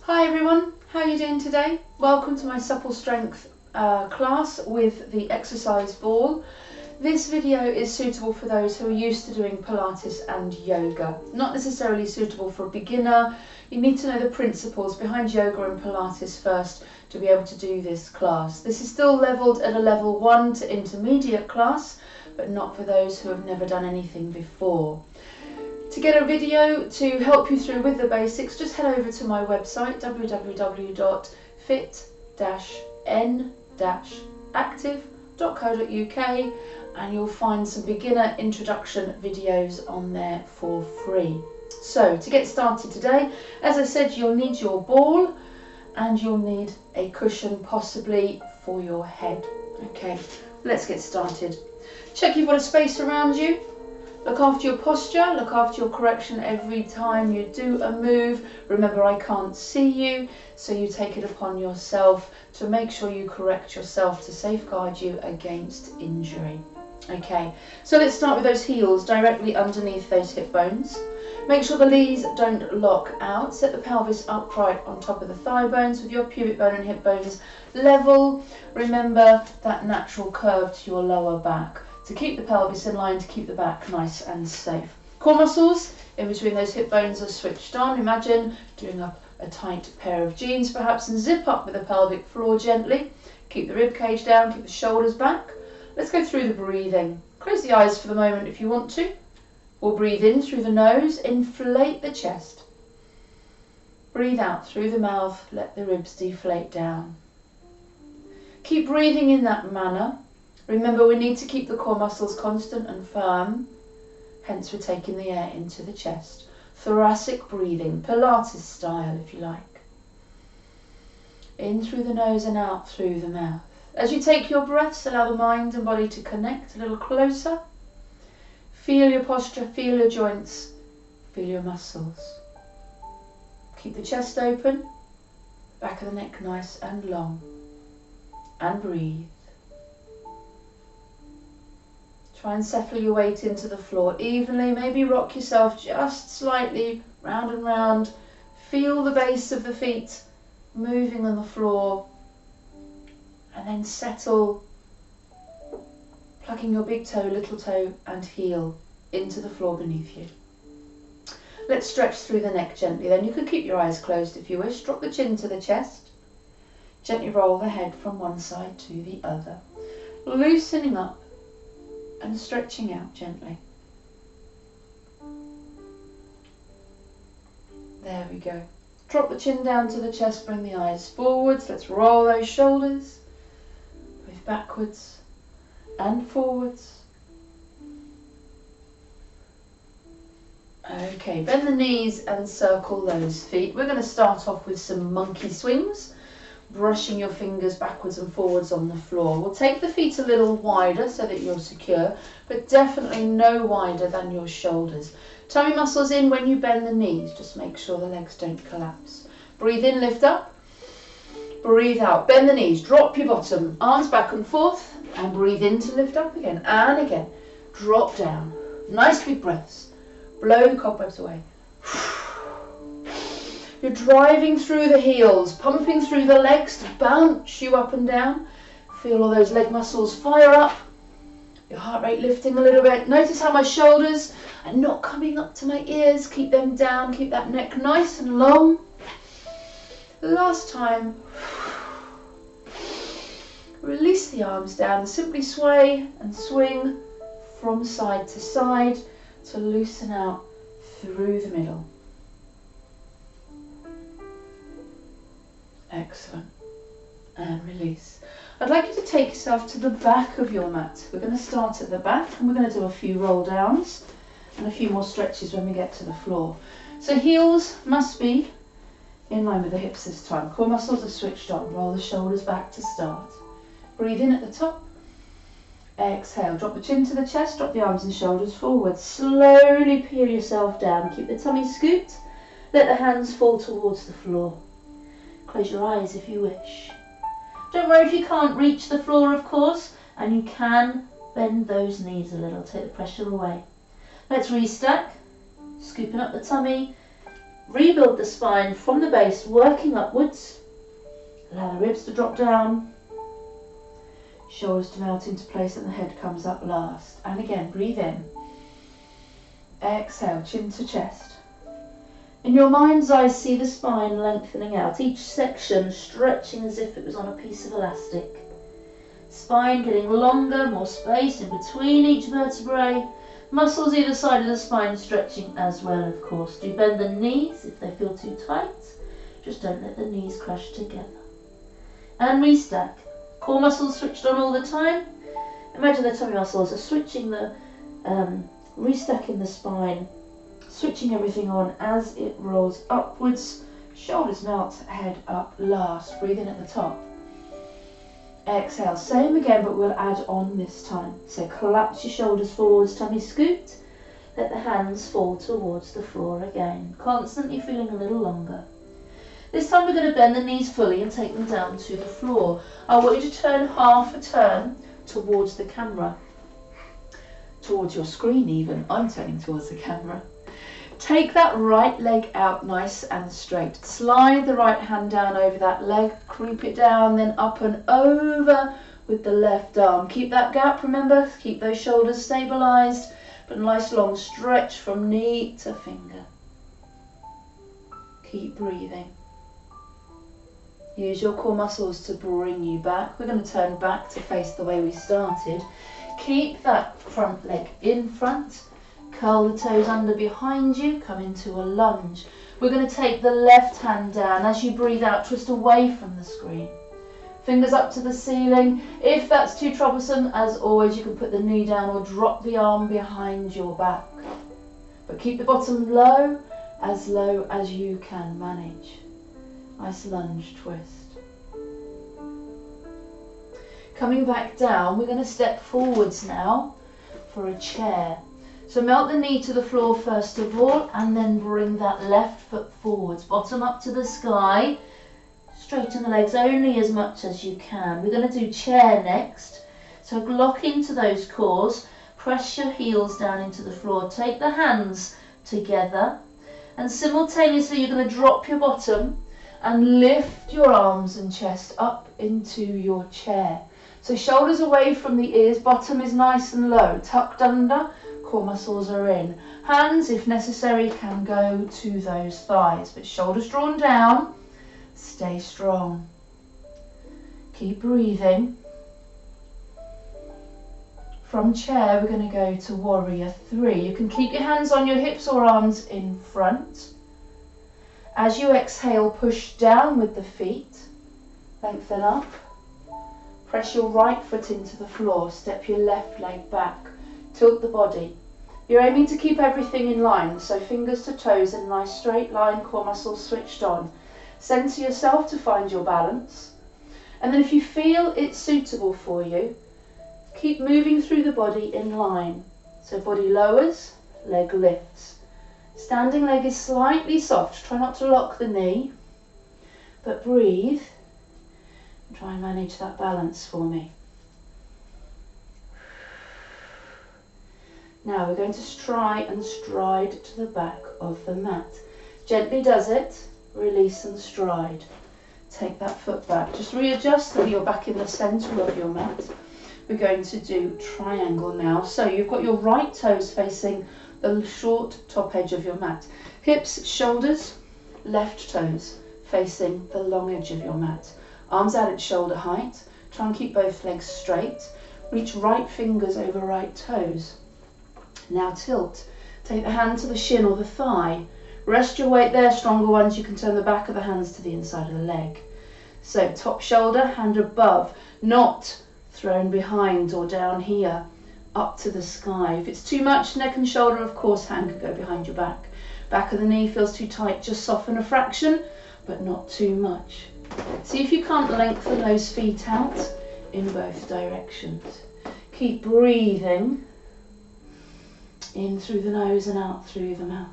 Hi everyone, how are you doing today? Welcome to my Supple Strength class with the exercise ball. This video is suitable for those who are used to doing Pilates and yoga. Not necessarily suitable for a beginner. You need to know the principles behind yoga and Pilates first to be able to do this class. This is still levelled at a level 1 to intermediate class, but not for those who have never done anything before. To get a video to help you through with the basics, just head over to my website www.fit-n-active.co.uk and you'll find some beginner introduction videos on there for free. So to get started today, as I said, you'll need your ball and you'll need a cushion possibly for your head. Okay, let's get started. Check you've got a space around you. Look after your posture, look after your correction every time you do a move. Remember, I can't see you, so you take it upon yourself to make sure you correct yourself to safeguard you against injury. Okay, so let's start with those heels directly underneath those hip bones. Make sure the knees don't lock out. Set the pelvis upright on top of the thigh bones with your pubic bone and hip bones level. Remember that natural curve to your lower back, to keep the pelvis in line, to keep the back nice and safe. Core muscles in between those hip bones are switched on. Imagine doing up a tight pair of jeans perhaps and zip up with the pelvic floor gently. Keep the rib cage down, keep the shoulders back. Let's go through the breathing. Close the eyes for the moment if you want to. We'll breathe in through the nose, inflate the chest. Breathe out through the mouth, let the ribs deflate down. Keep breathing in that manner. Remember, we need to keep the core muscles constant and firm, hence we're taking the air into the chest. Thoracic breathing, Pilates style if you like. In through the nose and out through the mouth. As you take your breaths, allow the mind and body to connect a little closer. Feel your posture, feel your joints, feel your muscles. Keep the chest open, back of the neck nice and long, and breathe. Try and settle your weight into the floor evenly. Maybe rock yourself just slightly round and round. Feel the base of the feet moving on the floor. And then settle, plucking your big toe, little toe and heel into the floor beneath you. Let's stretch through the neck gently. Then you can keep your eyes closed if you wish. Drop the chin to the chest. Gently roll the head from one side to the other. Loosening up and stretching out gently. There we go. Drop the chin down to the chest, bring the eyes forwards. Let's roll those shoulders, move backwards and forwards. Okay, bend the knees and circle those feet. We're going to start off with some monkey swings, brushing your fingers backwards and forwards on the floor. We'll take the feet a little wider so that you're secure, but definitely no wider than your shoulders. Tummy muscles in when you bend the knees. Just make sure the legs don't collapse. Breathe in, lift up. Breathe out, bend the knees, drop your bottom, arms back and forth, and breathe in to lift up again. And again, drop down. Nice big breaths. Blow the cobwebs away. You're driving through the heels, pumping through the legs to bounce you up and down. Feel all those leg muscles fire up. Your heart rate lifting a little bit. Notice how my shoulders are not coming up to my ears. Keep them down. Keep that neck nice and long. Last time. Release the arms down. Simply sway and swing from side to side to loosen out through the middle. Excellent. And release. I'd like you to take yourself to the back of your mat. We're going to start at the back and we're going to do a few roll downs and a few more stretches when we get to the floor. So heels must be in line with the hips this time. Core muscles are switched on. Roll the shoulders back to start. Breathe in at the top. Exhale. Drop the chin to the chest. Drop the arms and shoulders forward. Slowly peel yourself down. Keep the tummy scooped. Let the hands fall towards the floor. Close your eyes if you wish. Don't worry if you can't reach the floor, of course, and you can bend those knees a little, take the pressure away. Let's restack, scooping up the tummy, Rebuild the spine from the base, working upwards. Allow the ribs to drop down, shoulders to melt into place, and the head comes up last. And again, breathe in. Exhale, chin to chest. In your mind's eye, see the spine lengthening out, each section stretching as if it was on a piece of elastic. Spine getting longer, more space in between each vertebrae. Muscles either side of the spine stretching as well, of course. Do bend the knees if they feel too tight. Just don't let the knees crush together. And restack. Core muscles switched on all the time. Imagine the tummy muscles are switching the, restacking the spine, switching everything on as it rolls upwards. Shoulders melt, head up last. Breathe in at the top. Exhale, same again, but we'll add on this time. So collapse your shoulders forwards, tummy scoot. Let the hands fall towards the floor again, constantly feeling a little longer. This time we're going to bend the knees fully and take them down to the floor. I want you to turn half a turn towards the camera, towards your screen even. I'm turning towards the camera. Take that right leg out nice and straight. Slide the right hand down over that leg, creep it down, then up and over with the left arm. Keep that gap, remember, keep those shoulders stabilised, but nice long stretch from knee to finger. Keep breathing. Use your core muscles to bring you back. We're going to turn back to face the way we started. Keep that front leg in front. Curl the toes under behind you, come into a lunge. We're going to take the left hand down. As you breathe out, twist away from the screen. Fingers up to the ceiling. If that's too troublesome, as always, you can put the knee down or drop the arm behind your back. But keep the bottom low as you can manage. Nice lunge twist. Coming back down, we're going to step forwards now for a chair. So melt the knee to the floor first of all, and then bring that left foot forwards, bottom up to the sky. Straighten the legs only as much as you can. We're going to do chair next. So lock into those cores, press your heels down into the floor, take the hands together, and simultaneously you're going to drop your bottom and lift your arms and chest up into your chair. So shoulders away from the ears, bottom is nice and low, tucked under. Core muscles are in. Hands, if necessary, can go to those thighs, but shoulders drawn down. Stay strong. Keep breathing. From chair, we're going to go to warrior 3. You can keep your hands on your hips or arms in front. As you exhale, push down with the feet. Lengthen up. Press your right foot into the floor. Step your left leg back. Tilt the body. You're aiming to keep everything in line, so fingers to toes in a nice straight line, core muscles switched on. Centre yourself to find your balance. And then if you feel it's suitable for you, keep moving through the body in line. So body lowers, leg lifts. Standing leg is slightly soft. Try not to lock the knee, but breathe. And try and manage that balance for me. Now we're going to try and stride to the back of the mat. Gently does it, release and stride. Take that foot back. Just readjust so you're back in the centre of your mat. We're going to do triangle now. So you've got your right toes facing the short top edge of your mat. Hips, shoulders, left toes facing the long edge of your mat. Arms out at shoulder height. Try and keep both legs straight. Reach right fingers over right toes. Now tilt. Take the hand to the shin or the thigh. Rest your weight there. Stronger ones, you can turn the back of the hands to the inside of the leg. So top shoulder, hand above, not thrown behind or down here, up to the sky. If it's too much, neck and shoulder, of course, hand could go behind your back. Back of the knee feels too tight, just soften a fraction, but not too much. See if you can't lengthen those feet out in both directions. Keep breathing. In through the nose and out through the mouth.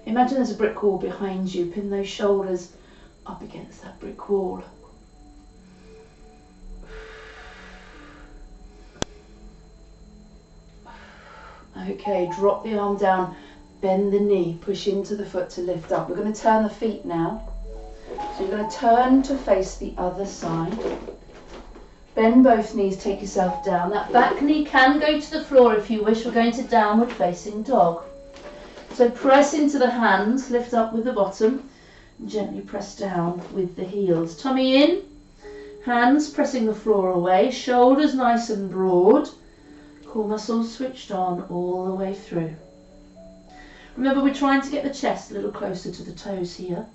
Imagine there's a brick wall behind you. Pin those shoulders up against that brick wall. Okay, drop the arm down bend the knee, push into the foot to lift up. We're going to turn the feet now. So you're going to turn to face the other side. Bend both knees, take yourself down. That back knee can go to the floor if you wish. We're going to downward facing dog. So press into the hands, lift up with the bottom, and gently press down with the heels. Tummy in, hands pressing the floor away, shoulders nice and broad, core muscles switched on all the way through. Remember, we're trying to get the chest a little closer to the toes here.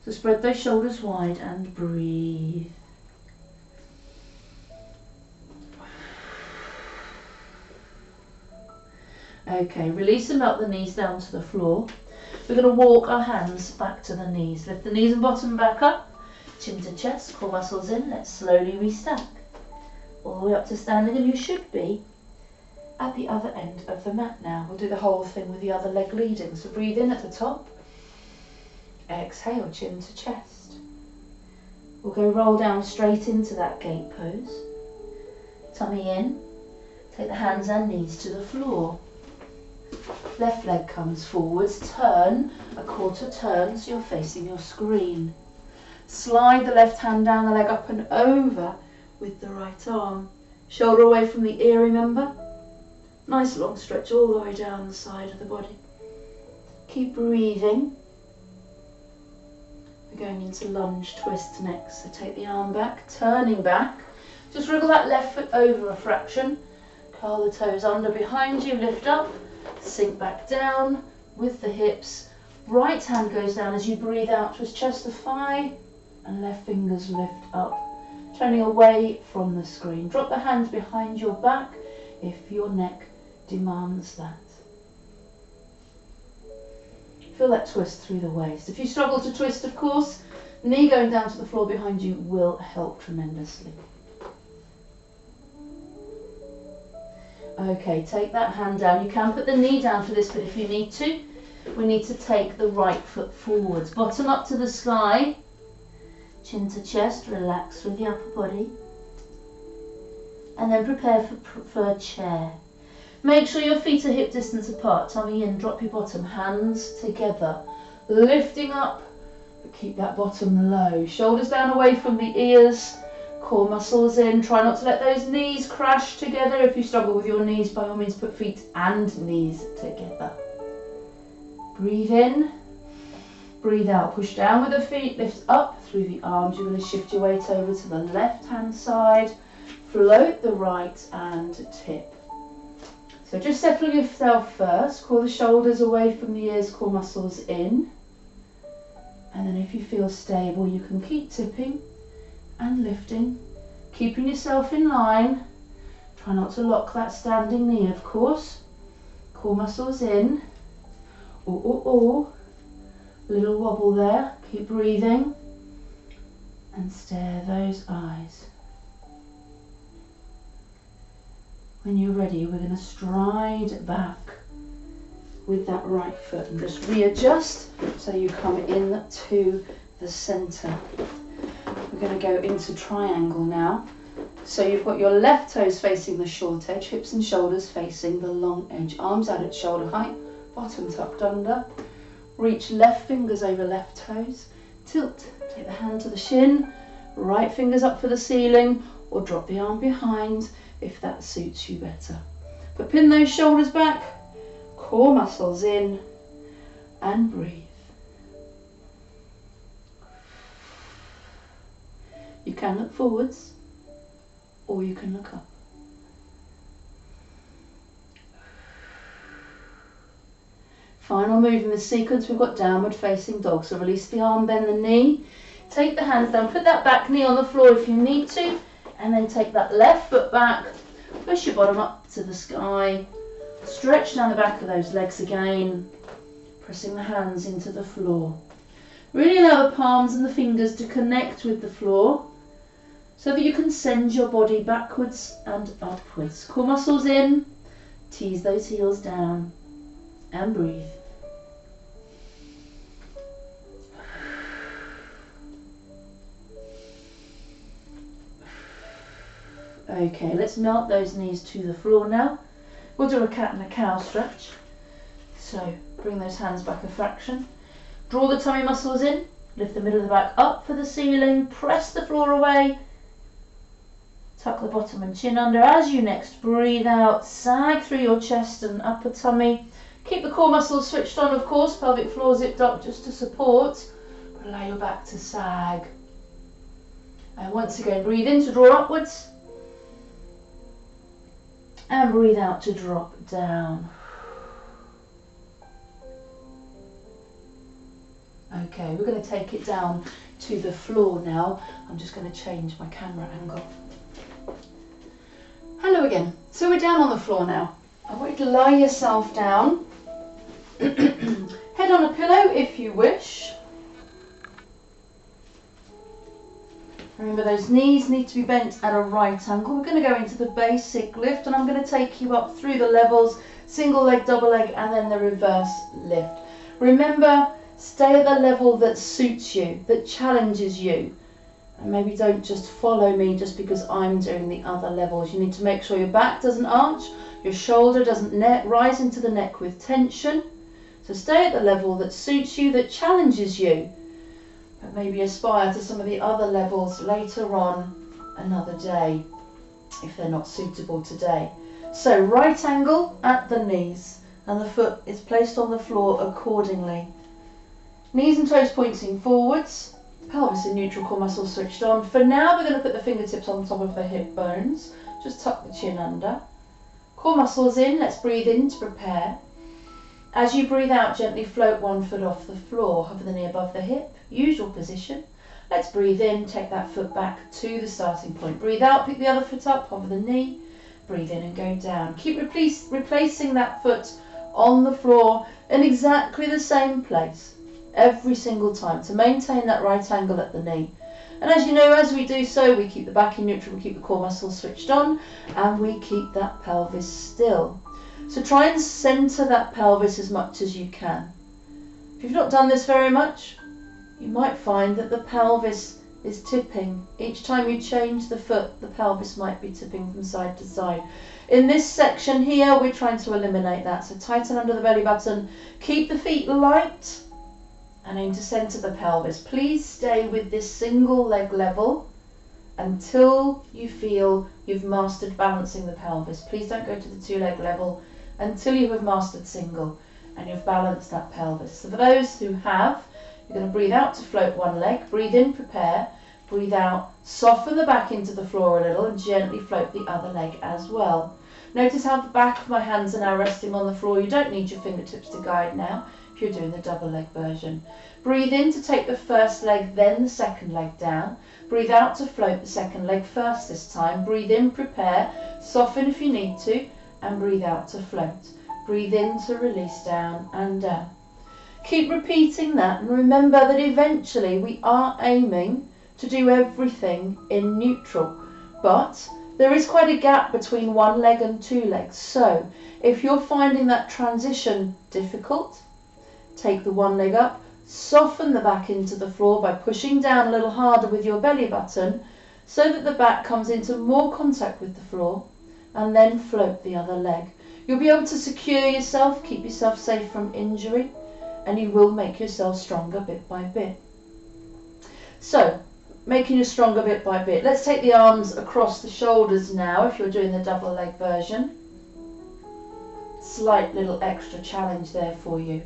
So spread those shoulders wide and breathe. Okay, release and melt the knees down to the floor. We're going to walk our hands back to the knees. Lift the knees and bottom back up. Chin to chest, core muscles in. Let's slowly restack. All the way up to standing, and you should be at the other end of the mat now. We'll do the whole thing with the other leg leading. So breathe in at the top. Exhale, chin to chest. We'll go roll down straight into that gate pose. Tummy in. Take the hands and knees to the floor. Left leg comes forwards. Turn a quarter turn so you're facing your screen. Slide the left hand down the leg up and over with the right arm. Shoulder away from the ear, remember? Nice long stretch all the way down the side of the body. Keep breathing. We're going into lunge twist next. So take the arm back, turning back. Just wriggle that left foot over a fraction. Curl the toes under behind you, lift up, sink back down with the hips. Right hand goes down as you breathe out, twist chest to thigh, and left fingers lift up, turning away from the screen. Drop the hands behind your back if your neck demands that. Feel that twist through the waist. If you struggle to twist, of course, knee going down to the floor behind you will help tremendously. Okay, take that hand down. You can put the knee down for this, but if you need to, we need to take the right foot forwards. Bottom up to the sky. Chin to chest, relax through the upper body. And then prepare for chair. Make sure your feet are hip distance apart. Tummy in, drop your bottom, hands together. Lifting up, but keep that bottom low. Shoulders down away from the ears. Core muscles in. Try not to let those knees crash together. If you struggle with your knees, by all means put feet and knees together. Breathe in. Breathe out. Push down with the feet. Lift up through the arms. You're going to shift your weight over to the left hand side. Float the right and tip. So just settle yourself first. Call the shoulders away from the ears. Core muscles in. And then if you feel stable, you can keep tipping and lifting, keeping yourself in line. Try not to lock that standing knee, of course. Core muscles in. Little wobble there. Keep breathing and stare those eyes. When you're ready, we're going to stride back with that right foot and just readjust so you come in to the center. We're going to go into triangle now. So you've got your left toes facing the short edge, hips and shoulders facing the long edge, arms out at shoulder height, bottom tucked under. Reach left fingers over left toes, tilt, take the hand to the shin, right fingers up for the ceiling, or drop the arm behind if that suits you better. But pin those shoulders back, core muscles in, and breathe. You can look forwards, or you can look up. Final move in the sequence, we've got downward facing dog. So release the arm, bend the knee, take the hands down, put that back knee on the floor if you need to, and then take that left foot back, push your bottom up to the sky, stretch down the back of those legs again, pressing the hands into the floor. Really allow the palms and the fingers to connect with the floor so that you can send your body backwards and upwards. Core muscles in, tease those heels down, and breathe. Okay, let's melt those knees to the floor now. We'll do a cat and a cow stretch. So bring those hands back a fraction. Draw the tummy muscles in. Lift the middle of the back up for the ceiling. Press the floor away. Tuck the bottom and chin under. As you next breathe out, sag through your chest and upper tummy. Keep the core muscles switched on, of course. Pelvic floor zipped up just to support. But allow your back to sag. And once again, breathe in to draw upwards. And breathe out to drop down. Okay, we're going to take it down to the floor now. I'm just going to change my camera angle. Hello again. So we're down on the floor now. I want you to lie yourself down. Head on a pillow if you wish. Remember, those knees need to be bent at a right angle. We're going to go into the basic lift, and I'm going to take you up through the levels, single leg, double leg, and then the reverse lift. Remember, stay at the level that suits you, that challenges you. And maybe don't just follow me just because I'm doing the other levels. You need to make sure your back doesn't arch, your shoulder doesn't rise into the neck with tension. So stay at the level that suits you, that challenges you. But maybe aspire to some of the other levels later on another day, if they're not suitable today. So right angle at the knees, and the foot is placed on the floor accordingly. Knees and toes pointing forwards, pelvis and neutral core muscles switched on. For now, we're going to put the fingertips on top of the hip bones. Just tuck the chin under. Core muscles in, let's breathe in to prepare. As you breathe out, gently float one foot off the floor, hover the knee above the hip, usual position. Let's breathe in, take that foot back to the starting point. Breathe out, pick the other foot up, hover the knee, breathe in and go down. Keep replacing that foot on the floor in exactly the same place every single time to maintain that right angle at the knee. And as you know, as we do so, we keep the back in neutral, we keep the core muscles switched on, and we keep that pelvis still. So try and centre that pelvis as much as you can. If you've not done this very much, you might find that the pelvis is tipping. Each time you change the foot, the pelvis might be tipping from side to side. In this section here, we're trying to eliminate that. So tighten under the belly button, keep the feet light, and aim to centre the pelvis. Please stay with this single leg level until you feel you've mastered balancing the pelvis. Please don't go to the two leg level until you have mastered single and you've balanced that pelvis. So for those who have, you're going to breathe out to float one leg, breathe in, prepare, breathe out, soften the back into the floor a little and gently float the other leg as well. Notice how the back of my hands are now resting on the floor. You don't need your fingertips to guide now if you're doing the double leg version. Breathe in to take the first leg, then the second leg down. Breathe out to float the second leg first this time. Breathe in, prepare, soften if you need to, and breathe out to float. Breathe in to release down and down. Keep repeating that, and remember that eventually we are aiming to do everything in neutral, but there is quite a gap between one leg and two legs. So if you're finding that transition difficult, take the one leg up, soften the back into the floor by pushing down a little harder with your belly button so that the back comes into more contact with the floor, and then float the other leg. You'll be able to secure yourself, keep yourself safe from injury, and you will make yourself stronger bit by bit. So, making you stronger bit by bit. Let's take the arms across the shoulders now if you're doing the double leg version. Slight little extra challenge there for you.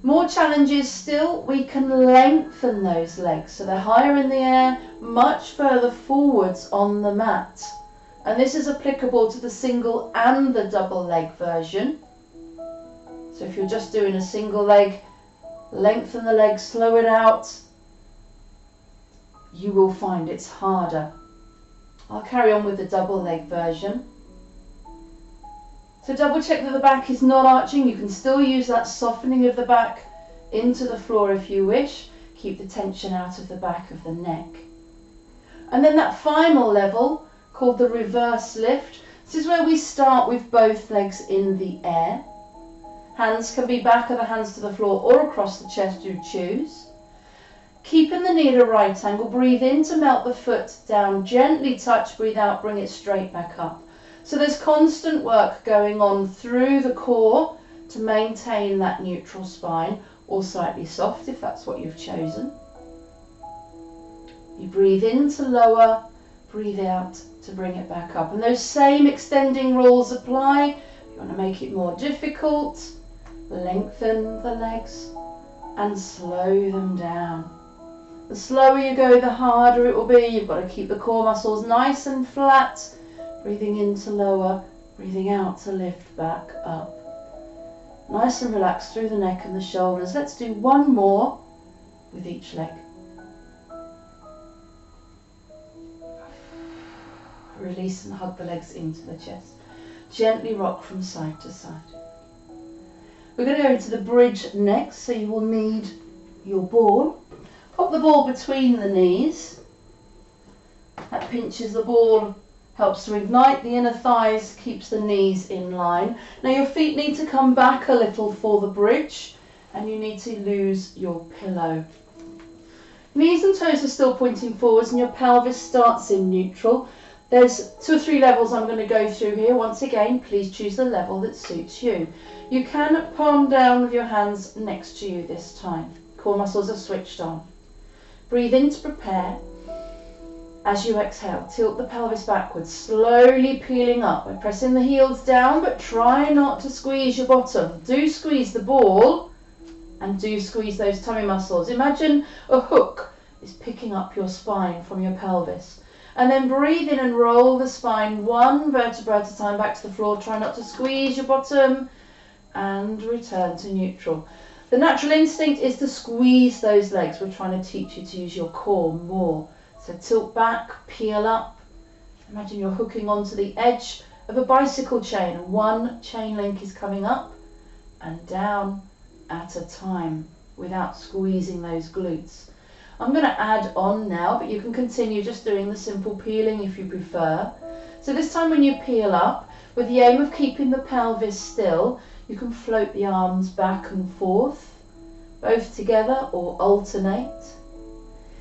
More challenges still, we can lengthen those legs so they're higher in the air, much further forwards on the mat. And this is applicable to the single and the double leg version. So if you're just doing a single leg, lengthen the leg, slow it out. You will find it's harder. I'll carry on with the double leg version. So double check that the back is not arching. You can still use that softening of the back into the floor if you wish. Keep the tension out of the back of the neck. And then that final level, called the reverse lift. This is where we start with both legs in the air. Hands can be back of the hands to the floor or across the chest, you choose. Keeping the knee at a right angle, breathe in to melt the foot down, gently touch, breathe out, bring it straight back up. So there's constant work going on through the core to maintain that neutral spine, or slightly soft if that's what you've chosen. You breathe in to lower, breathe out to bring it back up. And those same extending rules apply. If you want to make it more difficult, lengthen the legs and slow them down. The slower you go, the harder it will be. You've got to keep the core muscles nice and flat. Breathing in to lower, breathing out to lift back up. Nice and relaxed through the neck and the shoulders. Let's do one more with each leg. Release and hug the legs into the chest. Gently rock from side to side. We're going to go into the bridge next, so you will need your ball. Pop the ball between the knees. That pinches the ball, helps to ignite the inner thighs, keeps the knees in line. Now your feet need to come back a little for the bridge, and you need to lose your pillow. Knees and toes are still pointing forwards, and your pelvis starts in neutral. There's 2 or 3 levels I'm going to go through here. Once again, please choose the level that suits you. You can palm down with your hands next to you this time. Core muscles are switched on. Breathe in to prepare. As you exhale, tilt the pelvis backwards, slowly peeling up by pressing the heels down, but try not to squeeze your bottom. Do squeeze the ball and do squeeze those tummy muscles. Imagine a hook is picking up your spine from your pelvis. And then breathe in and roll the spine 1 vertebra at a time back to the floor. Try not to squeeze your bottom and return to neutral. The natural instinct is to squeeze those legs. We're trying to teach you to use your core more. So tilt back, peel up. Imagine you're hooking onto the edge of a bicycle chain. 1 chain link is coming up and down at a time without squeezing those glutes. I'm going to add on now, but you can continue just doing the simple peeling if you prefer. So this time when you peel up, with the aim of keeping the pelvis still, you can float the arms back and forth, both together or alternate.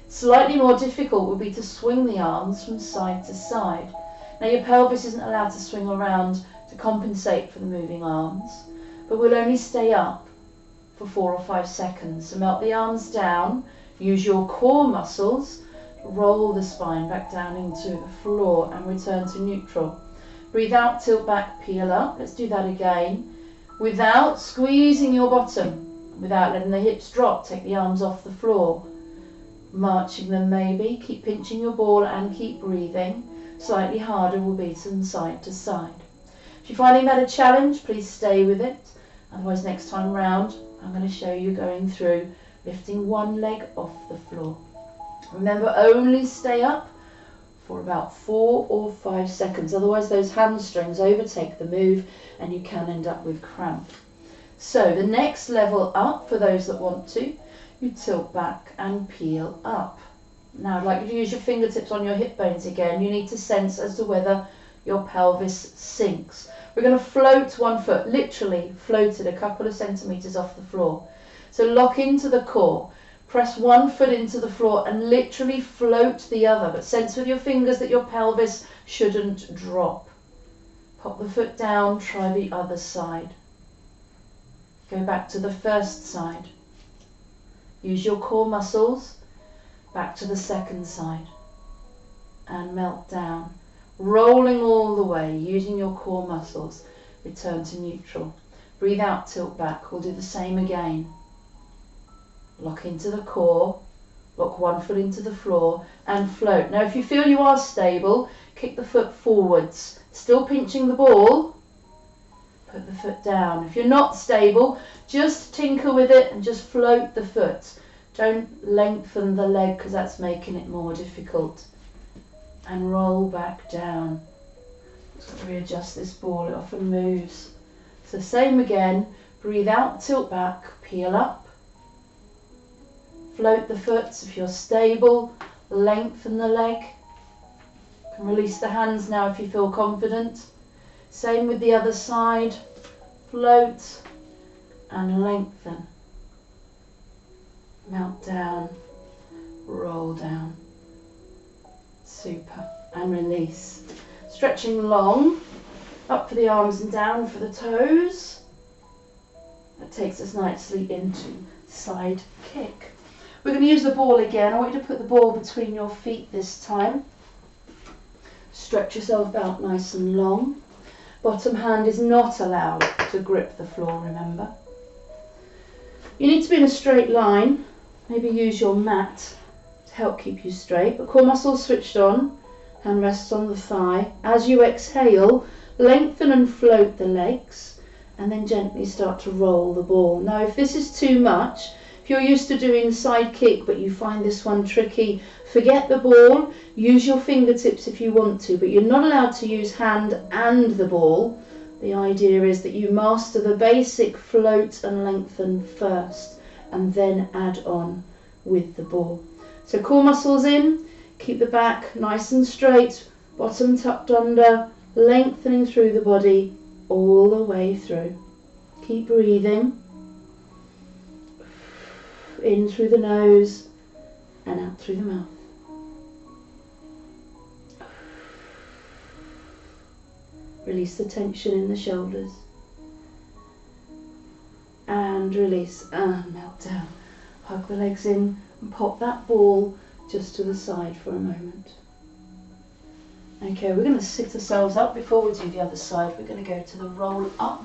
Slightly more difficult would be to swing the arms from side to side. Now your pelvis isn't allowed to swing around to compensate for the moving arms, but we'll only stay up for 4 or 5 seconds. So melt the arms down. Use your core muscles, roll the spine back down into the floor and return to neutral. Breathe out, tilt back, peel up. Let's do that again. Without squeezing your bottom, without letting the hips drop, take the arms off the floor. Marching them maybe, keep pinching your ball and keep breathing. Slightly harder will be from side to side. If you're finding that a challenge, please stay with it. Otherwise next time round, I'm going to show you going through lifting 1 leg off the floor. Remember, only stay up for about 4 or 5 seconds. Otherwise those hamstrings overtake the move and you can end up with cramp. So the next level up, for those that want to, you tilt back and peel up. Now I'd like you to use your fingertips on your hip bones again. You need to sense as to whether your pelvis sinks. We're going to float 1 foot, literally float it a couple of centimetres off the floor. So lock into the core, press 1 foot into the floor and literally float the other, but sense with your fingers that your pelvis shouldn't drop. Pop the foot down, try the other side. Go back to the first side. Use your core muscles, back to the second side and melt down. Rolling all the way, using your core muscles, return to neutral. Breathe out, tilt back. We'll do the same again. Lock into the core, lock 1 foot into the floor and float. Now if you feel you are stable, kick the foot forwards, still pinching the ball, put the foot down. If you're not stable, just tinker with it and just float the foot. Don't lengthen the leg because that's making it more difficult. And roll back down. Just got to readjust this ball, it often moves. So same again, breathe out, tilt back, peel up. Float the foot. If you're stable, lengthen the leg. You can release the hands now if you feel confident. Same with the other side. Float and lengthen. Melt down, roll down. Super. And release. Stretching long, up for the arms and down for the toes. takes us nicely into side kick. We're going to use the ball again. I want you to put the ball between your feet this time. Stretch yourself out nice and long. Bottom hand is not allowed to grip the floor, remember. You need to be in a straight line. Maybe use your mat to help keep you straight. But core muscles switched on. Hand rests on the thigh. As you exhale, lengthen and float the legs, and then gently start to roll the ball. Now, if this is too much, if you're used to doing side kick but you find this one tricky, forget the ball. Use your fingertips if you want to, but you're not allowed to use hand and the ball. The idea is that you master the basic float and lengthen first, and then add on with the ball. So core muscles in, keep the back nice and straight, bottom tucked under, lengthening through the body all the way through. Keep breathing. In through the nose and out through the mouth. Release the tension in the shoulders. And release and melt down. Hug the legs in and pop that ball just to the side for a moment. Okay, we're going to sit ourselves up before we do the other side. We're going to go to the roll up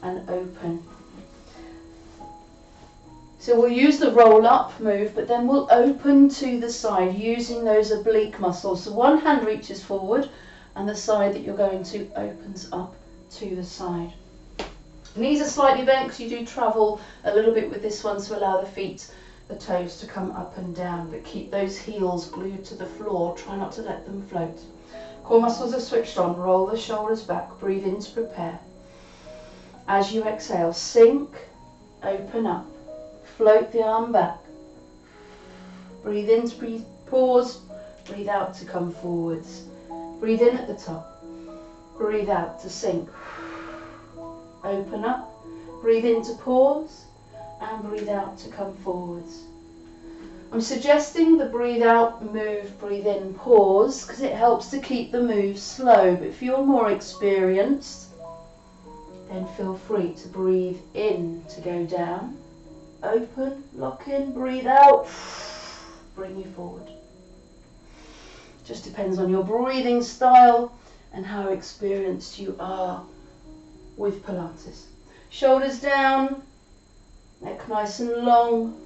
and open. So we'll use the roll up move, but then we'll open to the side using those oblique muscles. So one hand reaches forward and the side that you're going to opens up to the side. Knees are slightly bent because you do travel a little bit with this one, so allow the feet, the toes to come up and down, but keep those heels glued to the floor. Try not to let them float. Core muscles are switched on. Roll the shoulders back. Breathe in to prepare. As you exhale, sink, open up. Float the arm back. Breathe in to pause. Breathe out to come forwards. Breathe in at the top. Breathe out to sink. Open up. Breathe in to pause. And breathe out to come forwards. I'm suggesting the breathe out, move, breathe in, pause, because it helps to keep the move slow. But if you're more experienced, then feel free to breathe in to go down. Open, lock in, breathe out, bring you forward. Just depends on your breathing style and how experienced you are with Pilates. Shoulders down, neck nice and long.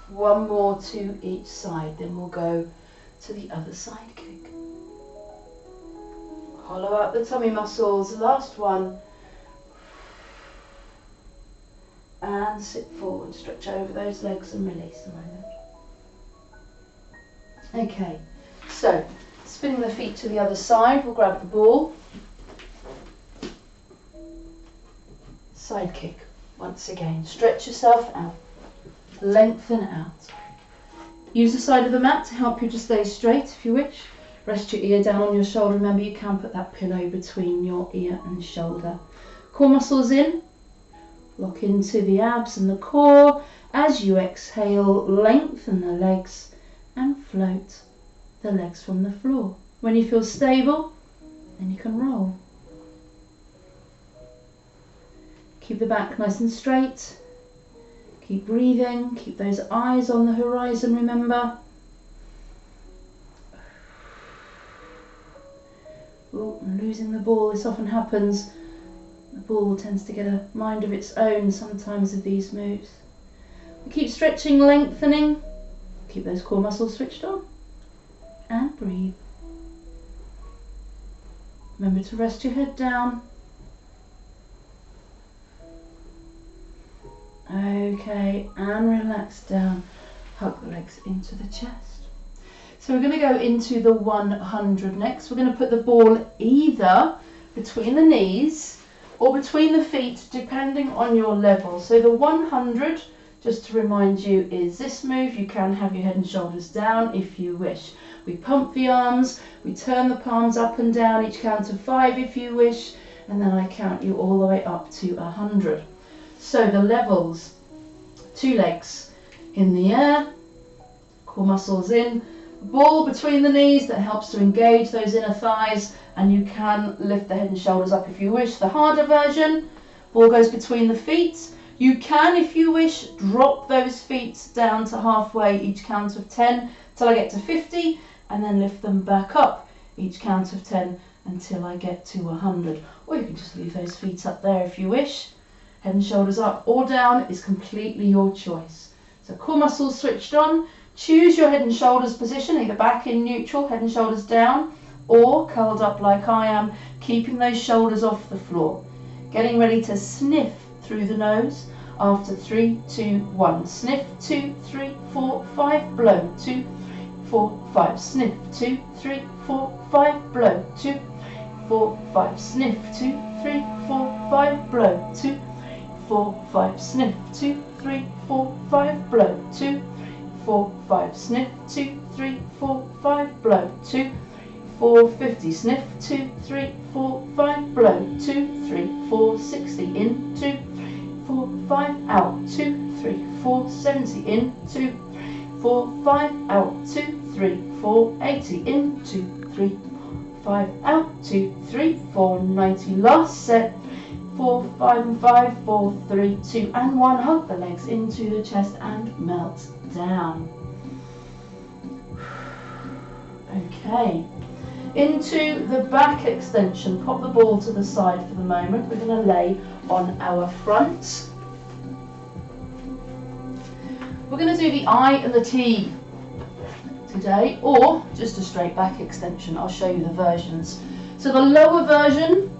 One more to each side, then we'll go to the other side kick. Hollow out the tummy muscles, last one. And sit forward, stretch over those legs and release a moment. Okay, so spinning the feet to the other side, we'll grab the ball. Side kick, once again, stretch yourself out. Lengthen out. Use the side of the mat to help you to stay straight if you wish. Rest your ear down on your shoulder. Remember, you can put that pillow between your ear and shoulder. Core muscles in. Lock into the abs and the core. As you exhale, lengthen the legs and float the legs from the floor. When you feel stable, then you can roll. Keep the back nice and straight. Keep breathing, keep those eyes on the horizon, remember. Oh, I'm losing the ball. This often happens. The ball tends to get a mind of its own sometimes with these moves. We keep stretching, lengthening. Keep those core muscles switched on. And breathe. Remember to rest your head down. Okay, and relax down. Hug the legs into the chest. So we're going to go into the 100 next. We're going to put the ball either between the knees or between the feet, depending on your level. So the 100, just to remind you, is this move. You can have your head and shoulders down if you wish. We pump the arms, we turn the palms up and down, each count of 5 if you wish, and then I count you all the way up to 100. So the levels, 2 legs in the air, core muscles in, ball between the knees that helps to engage those inner thighs, and you can lift the head and shoulders up if you wish. The harder version, ball goes between the feet. You can, if you wish, drop those feet down to halfway each count of 10 till I get to 50, and then lift them back up each count of 10 until I get to 100. Or you can just leave those feet up there if you wish. Head and shoulders up or down is completely your choice. So core muscles switched on. Choose your head and shoulders position, either back in neutral, head and shoulders down, or curled up like I am, keeping those shoulders off the floor. Getting ready to sniff through the nose after 3, 2, 1. Sniff, 2, 3, 4, 5, blow, 2, 4, 5. Sniff, 2, 3, 4, 5, blow, 2, 4, 5. Sniff, 2, 3, 4, 5, blow, 2, 4, 5. Sniff, 2, 3, 4, 5, blow, 2, 4, 5. Sniff, 2, 3, 4, 5, blow, 2, 4, 50. Sniff, 2, 3, 4, 5, blow, 2, 3, 4, 60. In, 2, 4, 5, out, 2, 3, 4, 70. In, 2, 4, 5, out, 2, 3, 4, 80. In, 2, 3, 5, out, 2, 3, 4, 90. Last set. 4, 5 and 5, 4, 3, 2 and 1. Hug the legs into the chest and melt down. Okay, into the back extension. Pop the ball to the side for the moment. We're going to lay on our front. We're going to do the I and the T today, or just a straight back extension. I'll show you the versions. So the lower version,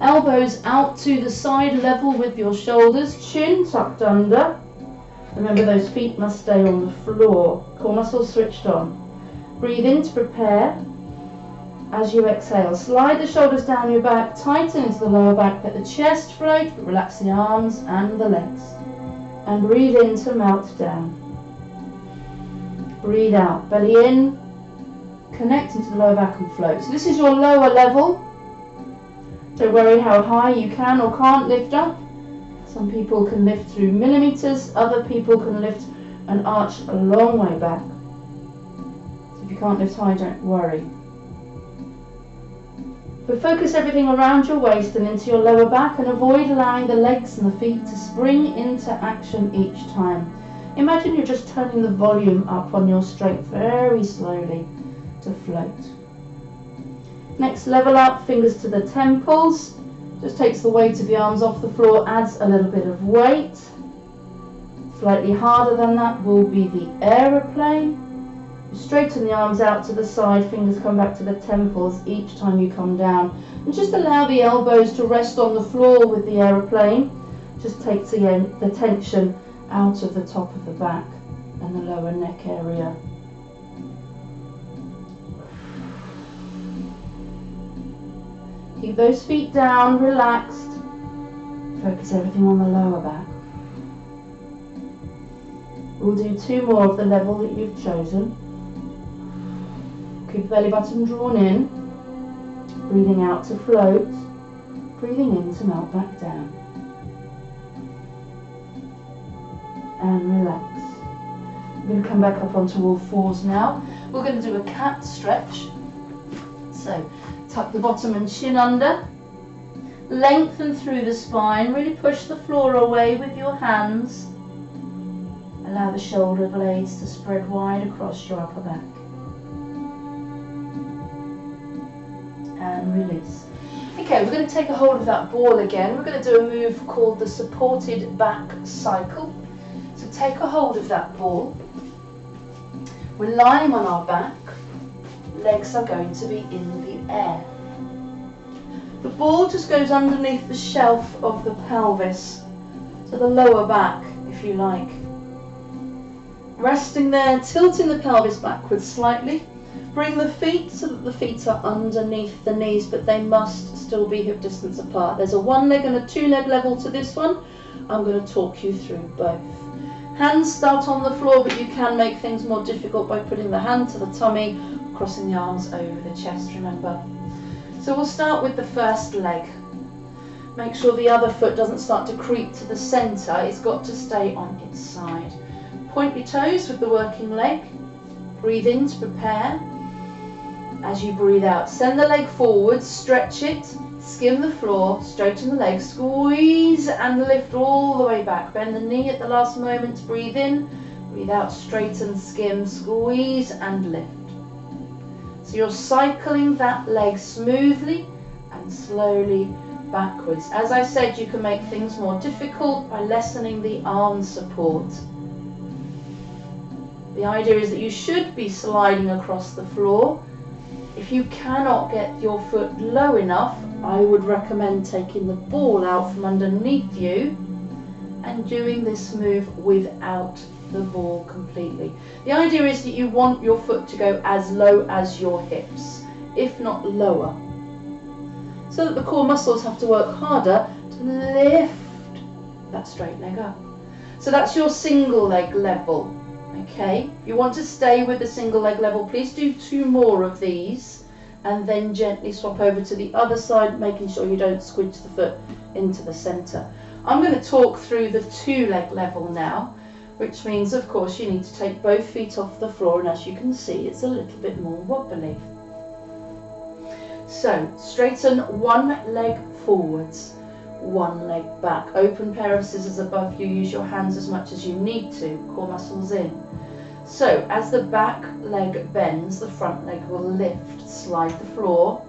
elbows out to the side, level with your shoulders, chin tucked under. Remember, those feet must stay on the floor. Core muscles switched on. Breathe in to prepare. As you exhale, slide the shoulders down your back, tighten into the lower back, let the chest float, but relax the arms and the legs. And breathe in to melt down. Breathe out, belly in, connect into the lower back and float. So this is your lower level. Don't worry how high you can or can't lift up. Some people can lift through millimeters, other people can lift an arch a long way back. So if you can't lift high, don't worry. But focus everything around your waist and into your lower back, and avoid allowing the legs and the feet to spring into action each time. Imagine you're just turning the volume up on your strength very slowly to float. Next, level out, fingers to the temples. Just takes the weight of the arms off the floor, adds a little bit of weight. Slightly harder than that will be the aeroplane. Straighten the arms out to the side, fingers come back to the temples each time you come down. And just allow the elbows to rest on the floor with the aeroplane. Just takes the tension out of the top of the back and the lower neck area. Keep those feet down, relaxed. Focus everything on the lower back. We'll do 2 more of the level that you've chosen. Keep the belly button drawn in. Breathing out to float. Breathing in to melt back down. And relax. We're going to come back up onto all fours now. We're going to do a cat stretch. So, tuck the bottom and chin under. Lengthen through the spine. Really push the floor away with your hands. Allow the shoulder blades to spread wide across your upper back. And release. Okay, we're going to take a hold of that ball again. We're going to do a move called the supported back cycle. So take a hold of that ball. We're lying on our back. Legs are going to be in the air. The ball just goes underneath the shelf of the pelvis, so the lower back, if you like. Resting there, tilting the pelvis backwards slightly. Bring the feet so that the feet are underneath the knees, but they must still be hip distance apart. There's a 1-leg and a 2-leg level to this one. I'm going to talk you through both. Hands start on the floor, but you can make things more difficult by putting the hand to the tummy, crossing the arms over the chest, remember. So we'll start with the first leg. Make sure the other foot doesn't start to creep to the centre. It's got to stay on its side. Point your toes with the working leg. Breathe in to prepare. As you breathe out, send the leg forward, stretch it, skim the floor, straighten the leg, squeeze and lift all the way back. Bend the knee at the last moment, breathe in, breathe out, straighten, skim, squeeze and lift. So you're cycling that leg smoothly and slowly backwards. As I said, you can make things more difficult by lessening the arm support. The idea is that you should be sliding across the floor. If you cannot get your foot low enough, I would recommend taking the ball out from underneath you and doing this move without the ball completely. The idea is that you want your foot to go as low as your hips, if not lower, so that the core muscles have to work harder to lift that straight leg up. So that's your single leg level. Okay, if you want to stay with the single leg level, please do 2 more of these and then gently swap over to the other side, making sure you don't squidge the foot into the centre. I'm going to talk through the 2 leg level now, which means of course you need to take both feet off the floor, and as you can see it's a little bit more wobbly. So straighten one leg forwards, one leg back. Open pair of scissors above you. Use your hands as much as you need to. Core muscles in. So as the back leg bends, the front leg will lift. Slide the floor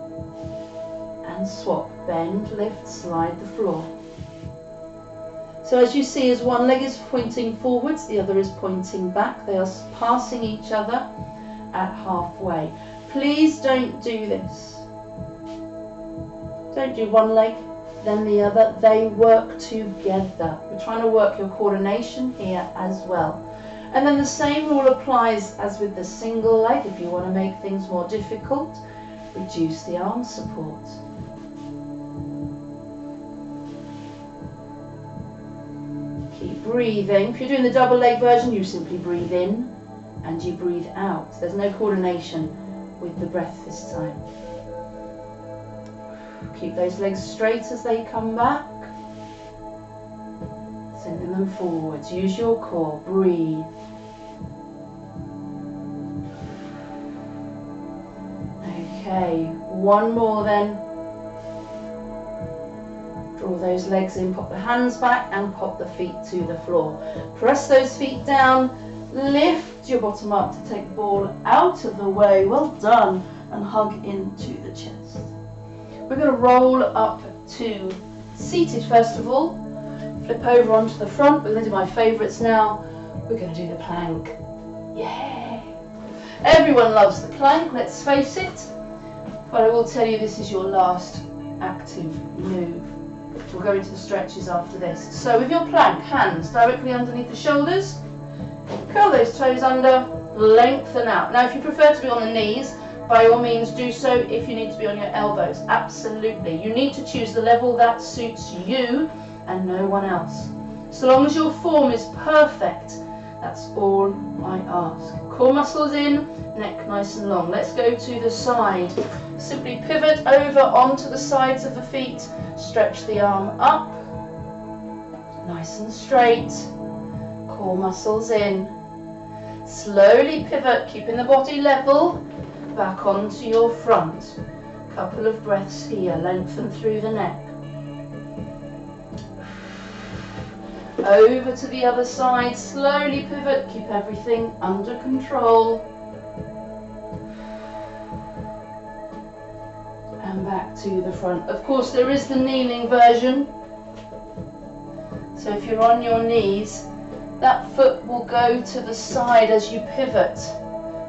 and swap. Bend, lift, slide the floor. So as you see, as one leg is pointing forwards, the other is pointing back. They are passing each other at halfway. Please don't do this. Don't do one leg, then the other. They work together. We're trying to work your coordination here as well. And then the same rule applies as with the single leg. If you want to make things more difficult, reduce the arm support. Keep breathing. If you're doing the double leg version, you simply breathe in and you breathe out. There's no coordination with the breath this time. Keep those legs straight as they come back. Sending them forwards. Use your core. Breathe. Okay, one more then. Draw those legs in, pop the hands back and pop the feet to the floor. Press those feet down, lift your bottom up to take the ball out of the way. Well done. And hug into the chest. We're going to roll up to seated first of all. Flip over onto the front. We're going to do my favourites now. We're going to do the plank. Yay! Everyone loves the plank, let's face it. But I will tell you, this is your last active move. We'll go into the stretches after this. So with your plank, hands directly underneath the shoulders. Curl those toes under, lengthen out. Now if you prefer to be on the knees, by all means do so. If you need to be on your elbows, absolutely. You need to choose the level that suits you and no one else. So long as your form is perfect, that's all I ask. Core muscles in, neck nice and long. Let's go to the side. Simply pivot over onto the sides of the feet. Stretch the arm up, nice and straight. Core muscles in. Slowly pivot, keeping the body level. Back onto your front. Couple of breaths here. Lengthen through the neck. Over to the other side. Slowly pivot. Keep everything under control. And back to the front. Of course, there is the kneeling version. So if you're on your knees, that foot will go to the side as you pivot.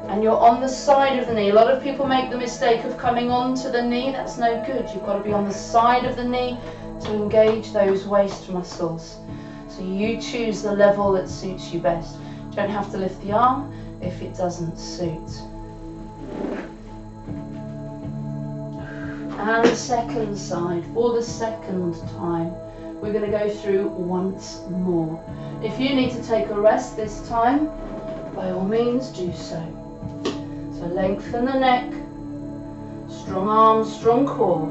And you're on the side of the knee. A lot of people make the mistake of coming onto the knee. That's no good. You've got to be on the side of the knee to engage those waist muscles. So you choose the level that suits you best. You don't have to lift the arm if it doesn't suit. And the second side, for the second time, we're going to go through once more. If you need to take a rest this time, by all means do so. So lengthen the neck, strong arms, strong core.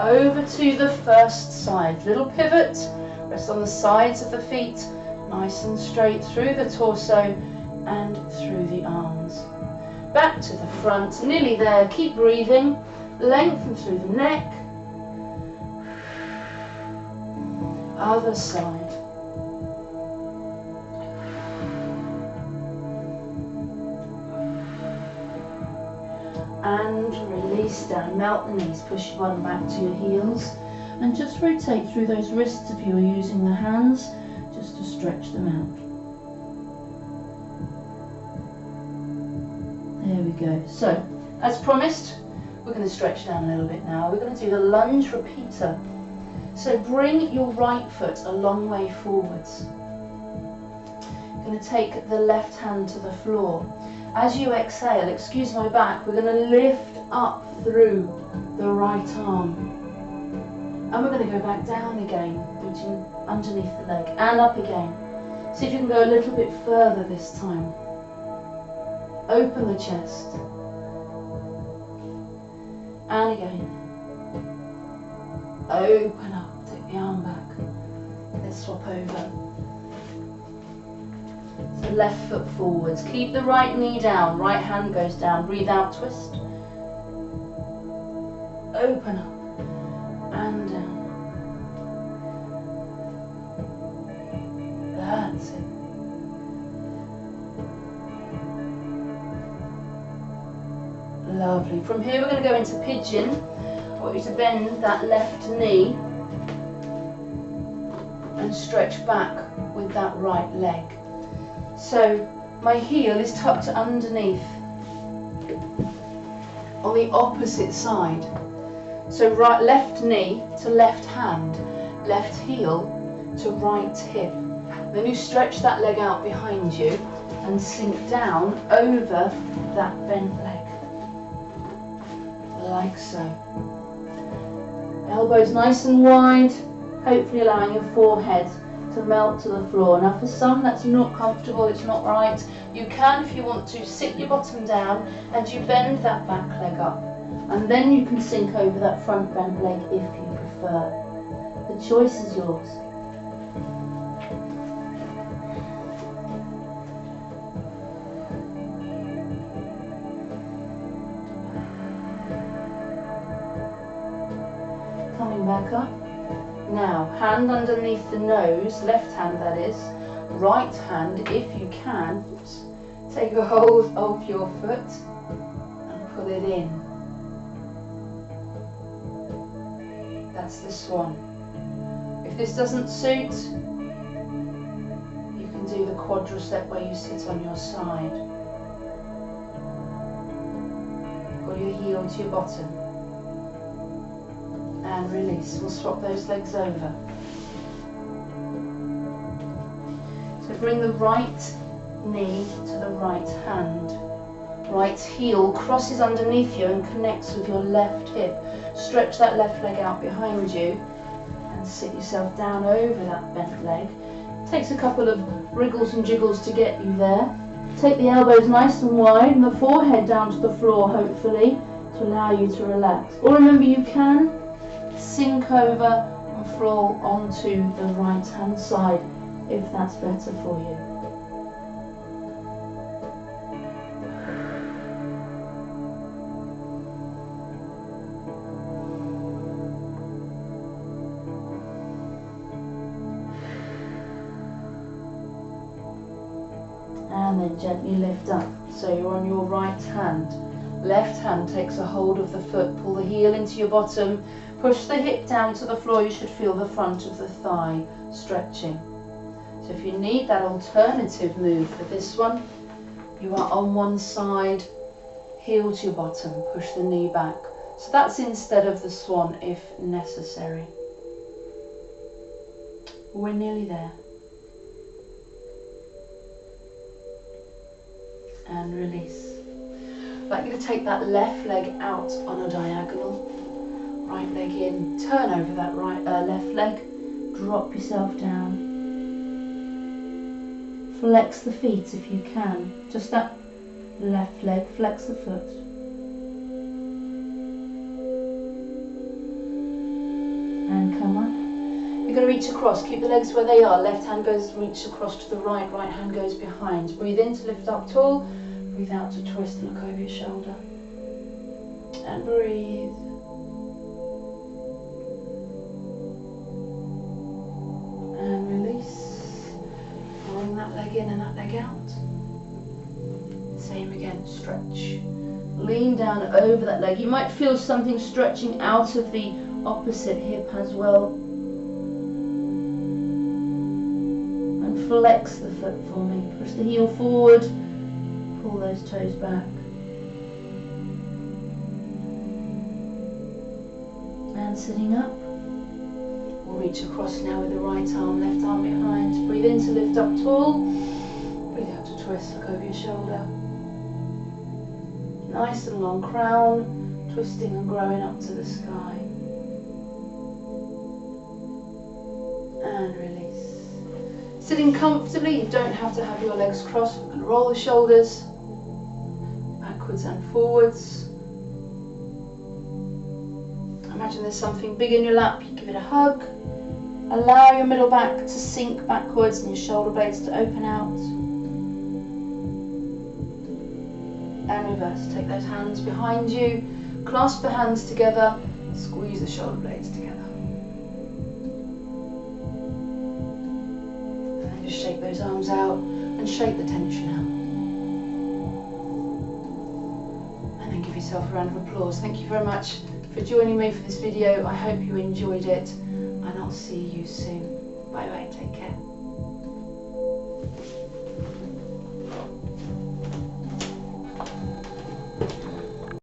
over to the first side. Little pivot, rest on the sides of the feet, nice and straight through the torso and through the arms. Back to the front, nearly there, keep breathing, lengthen through the neck. Other side. And release down, melt the knees, push your bottom back to your heels and just rotate through those wrists if you are using the hands, just to stretch them out. There we go. So, as promised, we're going to stretch down a little bit now. We're going to do the lunge repeater. So bring your right foot a long way forwards. You're going to take the left hand to the floor. As you exhale, excuse my back, we're going to lift up through the right arm. And we're going to go back down again, reaching underneath the leg, and up again. See if you can go a little bit further this time. Open the chest. And again. Open up, take the arm back. Let's swap over. So left foot forwards. Keep the right knee down, right hand goes down. Breathe out, twist. Open up and down. That's it. Lovely. From here we're going to go into pigeon. I want you to bend that left knee and stretch back with that right leg. So my heel is tucked underneath on the opposite side. So right, left knee to left hand, left heel to right hip. Then you stretch that leg out behind you and sink down over that bent leg, like so. Elbows nice and wide, hopefully allowing your forehead to melt to the floor. Now for some that's not comfortable, it's not right. You can, if you want to, sit your bottom down and you bend that back leg up. And then you can sink over that front bent leg if you prefer. The choice is yours. Coming back up. Now, hand underneath the nose, left hand that is, right hand, if you can, take a hold of your foot and pull it in. That's the swan. If this doesn't suit, you can do the quadricep where you sit on your side. Pull your heel to your bottom. And release. We'll swap those legs over. So bring the right knee to the right hand. Right heel crosses underneath you and connects with your left hip. Stretch that left leg out behind you and sit yourself down over that bent leg. It takes a couple of wriggles and jiggles to get you there. Take the elbows nice and wide and the forehead down to the floor, hopefully, to allow you to relax. Or remember, you can sink over and fall onto the right hand side if that's better for you. And then gently lift up. So you're on your right hand. Left hand takes a hold of the foot. Pull the heel into your bottom. Push the hip down to the floor. You should feel the front of the thigh stretching. So if you need that alternative move for this one, you are on one side, heel to your bottom. Push the knee back. So that's instead of the swan if necessary. We're nearly there. And release. I'd like you to take that left leg out on a diagonal. Right leg in, turn over that left leg, drop yourself down. Flex the feet if you can. Just that left leg, flex the foot. You're going to reach across, keep the legs where they are. Left hand goes, reach across to the right, right hand goes behind. Breathe in to lift up tall, breathe out to twist and look over your shoulder. And breathe. And release. Pulling that leg in and that leg out. Same again, stretch. Lean down over that leg. You might feel something stretching out of the opposite hip as well. And flex the foot for me. Push the heel forward. Pull those toes back. And sitting up. We'll reach across now with the right arm, left arm behind. Breathe in to lift up tall. Breathe out to twist, look over your shoulder. Nice and long crown, twisting and growing up to the sky. And release. Sitting comfortably, you don't have to have your legs crossed. You can roll the shoulders backwards and forwards. Imagine there's something big in your lap, you give it a hug. Allow your middle back to sink backwards and your shoulder blades to open out. And reverse. Take those hands behind you, clasp the hands together, squeeze the shoulder blades together. And then just shake those arms out and shake the tension out. And then give yourself a round of applause. Thank you very much for joining me for this video. I hope you enjoyed it, and I'll see you soon. Bye bye, take care.